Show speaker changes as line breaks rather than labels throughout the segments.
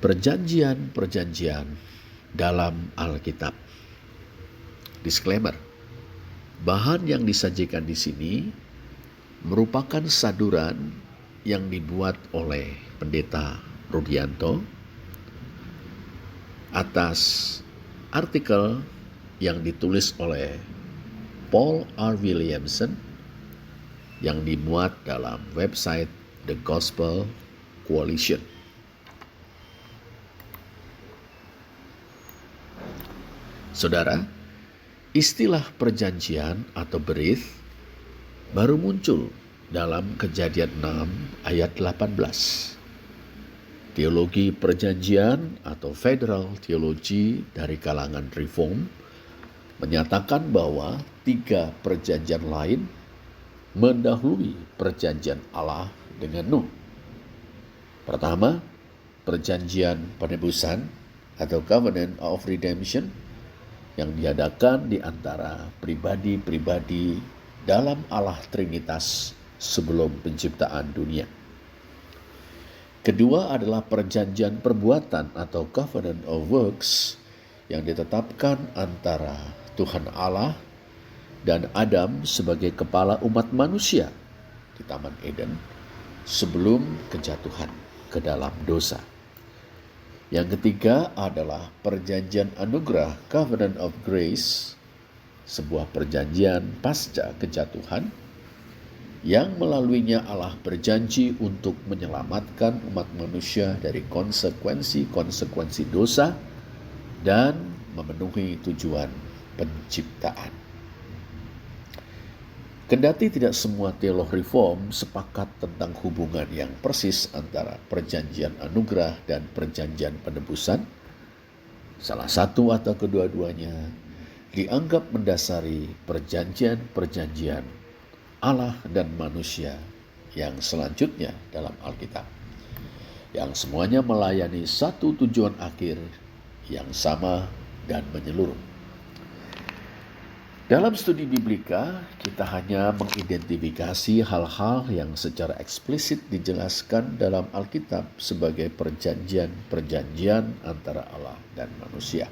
perjanjian-perjanjian dalam Alkitab. Disclaimer, bahan yang disajikan di sini merupakan saduran yang dibuat oleh Pendeta Rudianto atas artikel yang ditulis oleh Paul R. Williamson yang dimuat dalam website The Gospel Coalition. Saudara, istilah perjanjian atau berith baru muncul dalam Kejadian 6 ayat 18. Teologi perjanjian atau federal theology dari kalangan reform menyatakan bahwa 3 perjanjian lain mendahului perjanjian Allah dengan Nuh. Pertama, perjanjian penebusan atau covenant of redemption yang diadakan di antara pribadi-pribadi dalam Allah Trinitas sebelum penciptaan dunia. Kedua adalah perjanjian perbuatan atau covenant of works yang ditetapkan antara Tuhan Allah dan Adam sebagai kepala umat manusia di Taman Eden sebelum kejatuhan ke dalam dosa. Yang ketiga adalah perjanjian anugerah, covenant of grace, sebuah perjanjian pasca kejatuhan yang melaluinya Allah berjanji untuk menyelamatkan umat manusia dari konsekuensi dosa dan memenuhi tujuan penciptaan. Kendati tidak semua teolog reform sepakat tentang hubungan yang persis antara perjanjian anugerah dan perjanjian penebusan, salah satu atau kedua-duanya dianggap mendasari perjanjian-perjanjian Allah dan manusia yang selanjutnya dalam Alkitab, yang semuanya melayani satu tujuan akhir yang sama dan menyeluruh. Dalam studi Biblika, kita hanya mengidentifikasi hal-hal yang secara eksplisit dijelaskan dalam Alkitab sebagai perjanjian-perjanjian antara Allah dan manusia.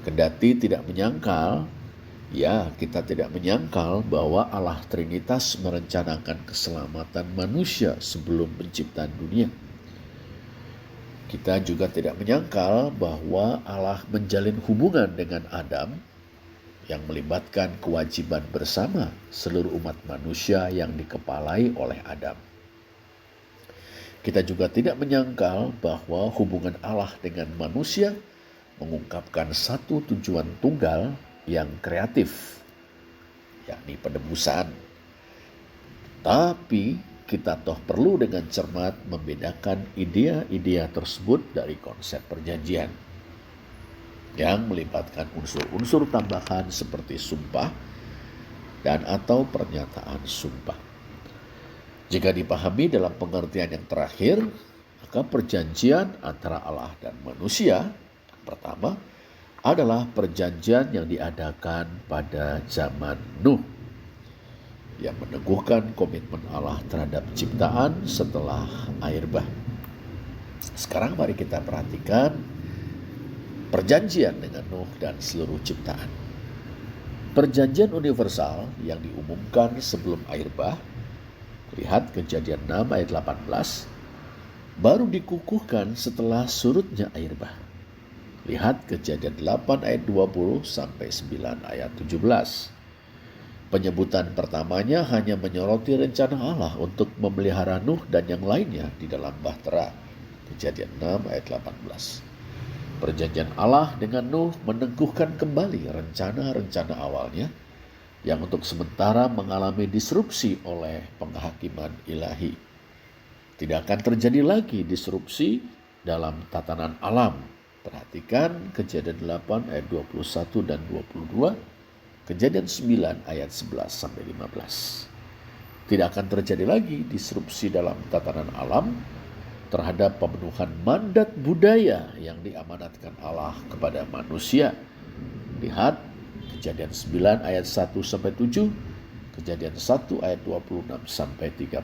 Kendati tidak menyangkal, kita tidak menyangkal bahwa Allah Trinitas merencanakan keselamatan manusia sebelum penciptaan dunia. Kita juga tidak menyangkal bahwa Allah menjalin hubungan dengan Adam yang melibatkan kewajiban bersama seluruh umat manusia yang dikepalai oleh Adam. Kita juga tidak menyangkal bahwa hubungan Allah dengan manusia mengungkapkan satu tujuan tunggal yang kreatif, yakni penebusan. Tapi kita toh perlu dengan cermat membedakan idea-idea tersebut dari konsep perjanjian yang melibatkan unsur-unsur tambahan seperti sumpah dan atau pernyataan sumpah. Jika dipahami dalam pengertian yang terakhir, maka perjanjian antara Allah dan manusia pertama adalah perjanjian yang diadakan pada zaman Nuh yang meneguhkan komitmen Allah terhadap ciptaan setelah air bah. Sekarang mari kita perhatikan perjanjian dengan Nuh dan seluruh ciptaan. Perjanjian universal yang diumumkan sebelum air bah, lihat Kejadian 6 ayat 18, baru dikukuhkan setelah surutnya air bah. Lihat Kejadian 8 ayat 20 sampai 9 ayat 17. Penyebutan pertamanya hanya menyoroti rencana Allah untuk memelihara Nuh dan yang lainnya di dalam bahtera. Kejadian 6 ayat 18. Perjanjian Allah dengan Nuh meneguhkan kembali rencana-rencana awalnya yang untuk sementara mengalami disrupsi oleh penghakiman ilahi. Tidak akan terjadi lagi disrupsi dalam tatanan alam. Perhatikan Kejadian 8 ayat 21 dan 22, Kejadian 9 ayat 11 sampai 15. Tidak akan terjadi lagi disrupsi dalam tatanan alam terhadap pemenuhan mandat budaya yang diamanatkan Allah kepada manusia. Lihat Kejadian 9 ayat 1 sampai 7, Kejadian 1 ayat 26 sampai 30.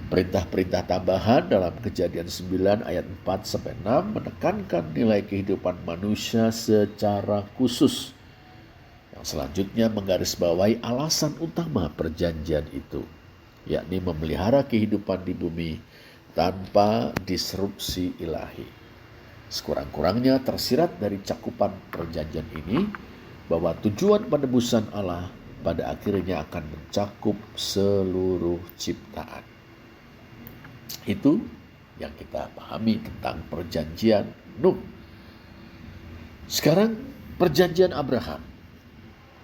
Perintah-perintah tambahan dalam Kejadian 9 ayat 4 sampai 6 menekankan nilai kehidupan manusia secara khusus. Yang selanjutnya menggarisbawahi alasan utama perjanjian itu, yakni memelihara kehidupan di bumi tanpa disrupsi ilahi. Sekurang-kurangnya tersirat dari cakupan perjanjian ini bahwa tujuan penebusan Allah pada akhirnya akan mencakup seluruh ciptaan. Itu yang kita pahami tentang perjanjian Nuh. Sekarang perjanjian Abraham.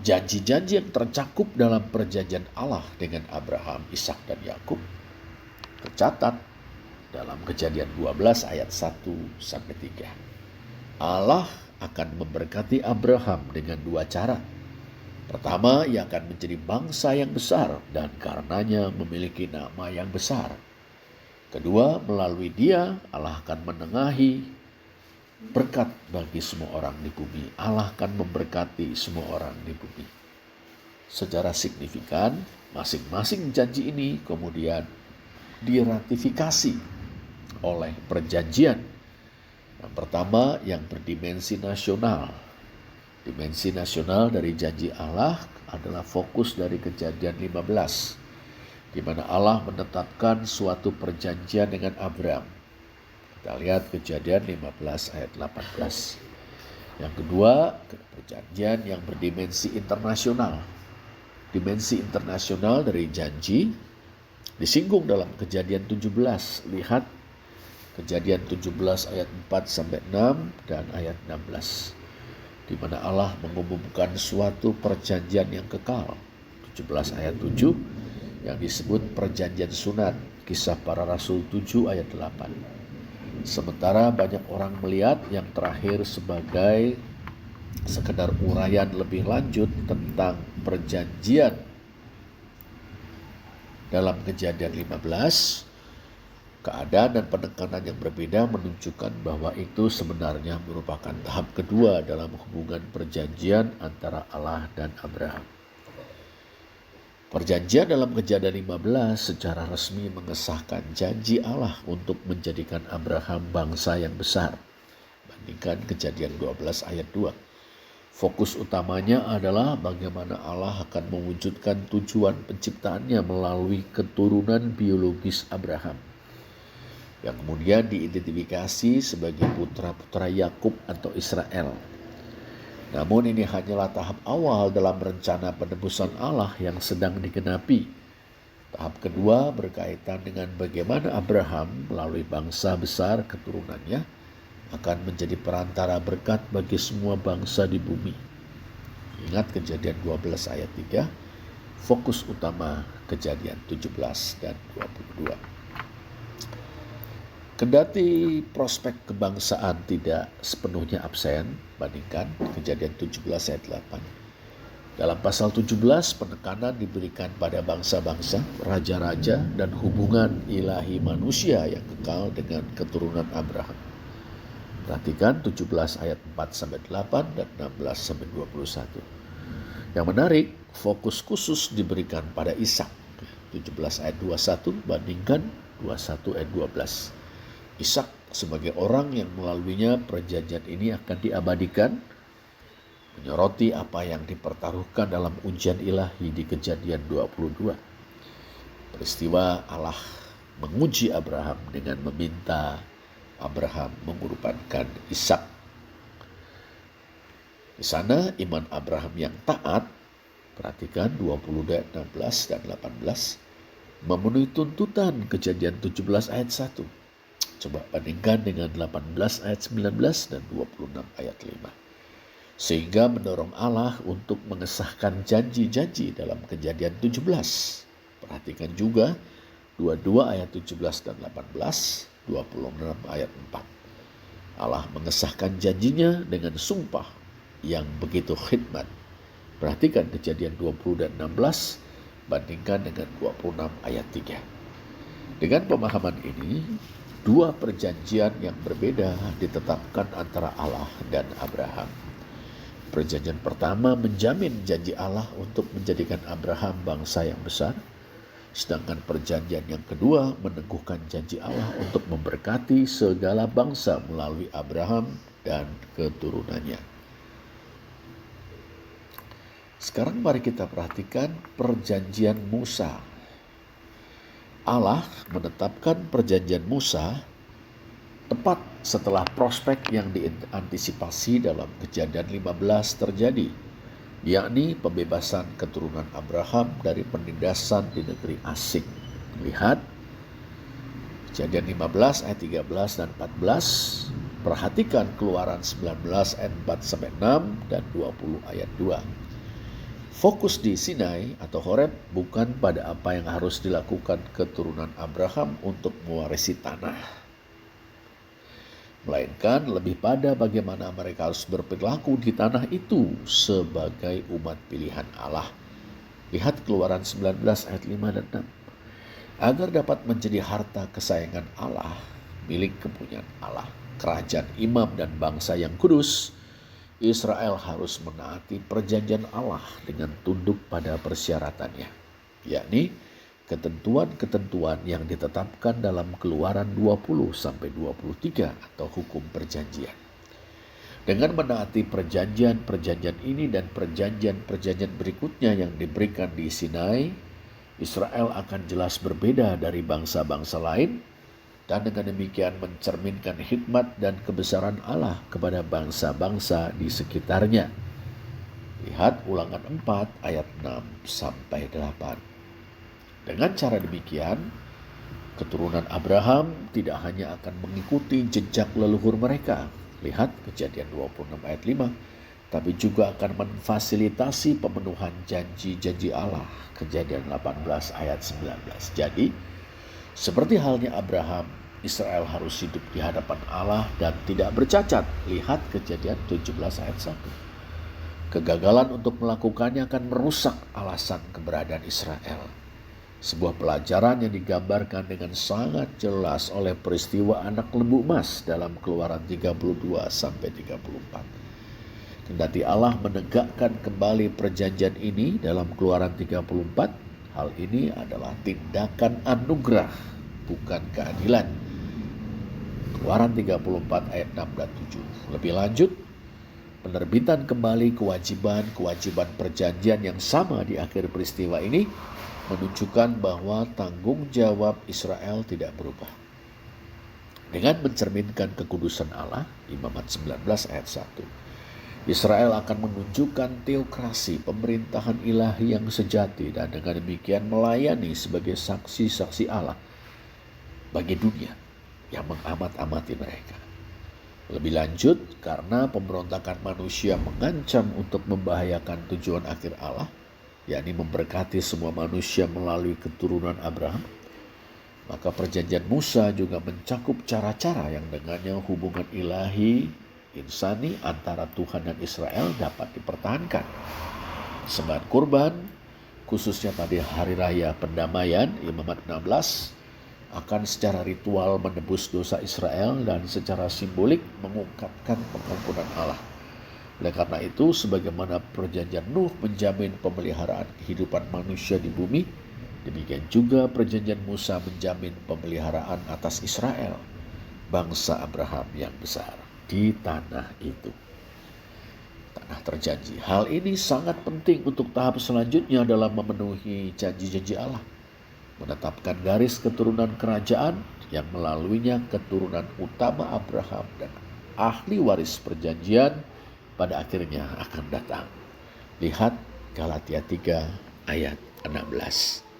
Janji-janji yang tercakup dalam perjanjian Allah dengan Abraham, Ishak dan Yakub tercatat dalam Kejadian 12 ayat 1 sampai 3. Allah akan memberkati Abraham dengan dua cara. Pertama, ia akan menjadi bangsa yang besar dan karenanya memiliki nama yang besar. Kedua, melalui dia Allah akan menengahi berkat bagi semua orang di bumi. Allah akan memberkati semua orang di bumi. Secara signifikan, masing-masing janji ini kemudian diratifikasi oleh perjanjian. Yang pertama, yang berdimensi nasional. Dimensi nasional dari janji Allah adalah fokus dari Kejadian 15. Di mana Allah menetapkan suatu perjanjian dengan Abraham. Kita lihat Kejadian 15 ayat 18. Yang kedua, perjanjian yang berdimensi internasional. Dimensi internasional dari janji disinggung dalam Kejadian 17. Lihat Kejadian 17 ayat 4 sampai 6 dan ayat 16. Di mana Allah mengumumkan suatu perjanjian yang kekal. 17 ayat 7 yang disebut perjanjian sunat, Kisah Para Rasul 7 ayat 8. Sementara banyak orang melihat yang terakhir sebagai sekedar uraian lebih lanjut tentang perjanjian dalam Kejadian 15, keadaan dan penekanan yang berbeda menunjukkan bahwa itu sebenarnya merupakan tahap kedua dalam hubungan perjanjian antara Allah dan Abraham. Perjanjian dalam Kejadian 15 secara resmi mengesahkan janji Allah untuk menjadikan Abraham bangsa yang besar. Bandingkan Kejadian 12 ayat 2. Fokus utamanya adalah bagaimana Allah akan mewujudkan tujuan penciptaannya melalui keturunan biologis Abraham, yang kemudian diidentifikasi sebagai putra-putra Yakub atau Israel. Namun ini hanyalah tahap awal dalam rencana penebusan Allah yang sedang digenapi. Tahap kedua berkaitan dengan bagaimana Abraham melalui bangsa besar keturunannya akan menjadi perantara berkat bagi semua bangsa di bumi. Ingat Kejadian 12 ayat 3, fokus utama Kejadian 17 dan 22. Kendati prospek kebangsaan tidak sepenuhnya absen, bandingkan Kejadian 17 ayat 8. Dalam pasal 17, penekanan diberikan pada bangsa-bangsa, raja-raja, dan hubungan ilahi manusia yang kekal dengan keturunan Abraham. Perhatikan 17 ayat 4-8 dan 16-21. Yang menarik, fokus khusus diberikan pada Ishak. 17 ayat 21 bandingkan 21 ayat 12. Ishak sebagai orang yang melaluinya perjanjian ini akan diabadikan, menyoroti apa yang dipertaruhkan dalam ujian ilahi di Kejadian 22. Peristiwa Allah menguji Abraham dengan meminta Abraham mengorbankan Ishak. Di sana iman Abraham yang taat, perhatikan 20 ayat 16 dan 18, memenuhi tuntutan Kejadian 17 ayat 1. Coba bandingkan dengan 18 ayat 19 dan 26 ayat 5. Sehingga mendorong Allah untuk mengesahkan janji-janji dalam Kejadian 17. Perhatikan juga 22 ayat 17 dan 18, 26 ayat 4. Allah mengesahkan janjinya dengan sumpah yang begitu khidmat. Perhatikan Kejadian 20 dan 16, bandingkan dengan 26 ayat 3. Dengan pemahaman ini, dua perjanjian yang berbeda ditetapkan antara Allah dan Abraham. Perjanjian pertama menjamin janji Allah untuk menjadikan Abraham bangsa yang besar. Sedangkan perjanjian yang kedua meneguhkan janji Allah untuk memberkati segala bangsa melalui Abraham dan keturunannya. Sekarang mari kita perhatikan perjanjian Musa. Allah menetapkan perjanjian Musa tepat setelah prospek yang diantisipasi dalam Kejadian 15 terjadi, yakni pembebasan keturunan Abraham dari penindasan di negeri asing. Lihat Kejadian 15 ayat 13 dan 14. Perhatikan Keluaran 19 ayat 4-6 dan 20 ayat 2. Fokus di Sinai atau Horeb bukan pada apa yang harus dilakukan keturunan Abraham untuk mewarisi tanah, melainkan lebih pada bagaimana mereka harus berperilaku di tanah itu sebagai umat pilihan Allah. Lihat Keluaran 19 ayat 5 dan 6. Agar dapat menjadi harta kesayangan Allah, milik kepunyaan Allah, kerajaan imam dan bangsa yang kudus, Israel harus menaati perjanjian Allah dengan tunduk pada persyaratannya, yakni ketentuan-ketentuan yang ditetapkan dalam Keluaran 20-23 atau hukum perjanjian. Dengan menaati perjanjian-perjanjian ini dan perjanjian-perjanjian berikutnya yang diberikan di Sinai, Israel akan jelas berbeda dari bangsa-bangsa lain dan dengan demikian mencerminkan hikmat dan kebesaran Allah kepada bangsa-bangsa di sekitarnya. Lihat Ulangan 4 ayat 6-8. Dengan cara demikian, keturunan Abraham tidak hanya akan mengikuti jejak leluhur mereka, lihat Kejadian 26 ayat 5, tapi juga akan memfasilitasi pemenuhan janji-janji Allah, Kejadian 18 ayat 19. Jadi, seperti halnya Abraham, Israel harus hidup di hadapan Allah dan tidak bercacat, lihat Kejadian 17 ayat 1. Kegagalan untuk melakukannya akan merusak alasan keberadaan Israel. Sebuah pelajaran yang digambarkan dengan sangat jelas oleh peristiwa anak lembu emas dalam Keluaran 32-34. Kendati Allah menegakkan kembali perjanjian ini dalam Keluaran 34, hal ini adalah tindakan anugerah, bukan keadilan. Keluaran 34 ayat 6 dan 7. Lebih lanjut, penerbitan kembali kewajiban perjanjian yang sama di akhir peristiwa ini menunjukkan bahwa tanggung jawab Israel tidak berubah. Dengan mencerminkan kekudusan Allah, Imamat 19 ayat 1, Israel akan menunjukkan teokrasi, pemerintahan ilahi yang sejati, dan dengan demikian melayani sebagai saksi-saksi Allah bagi dunia yang mengamat-amati mereka. Lebih lanjut, karena pemberontakan manusia mengancam untuk membahayakan tujuan akhir Allah, yakni memberkati semua manusia melalui keturunan Abraham, maka perjanjian Musa juga mencakup cara-cara yang dengannya hubungan ilahi insani antara Tuhan dan Israel dapat dipertahankan. Sembahan kurban, khususnya pada hari raya pendamaian, Imamat 16, akan secara ritual menebus dosa Israel dan secara simbolik mengungkapkan pengampunan Allah. Oleh karena itu, sebagaimana perjanjian Nuh menjamin pemeliharaan kehidupan manusia di bumi, demikian juga perjanjian Musa menjamin pemeliharaan atas Israel, bangsa Abraham yang besar, di tanah itu, tanah terjanji. Hal ini sangat penting untuk tahap selanjutnya dalam memenuhi janji-janji Allah, menetapkan garis keturunan kerajaan yang melaluinya keturunan utama Abraham dan ahli waris perjanjian pada akhirnya akan datang. Lihat Galatia 3 ayat 16.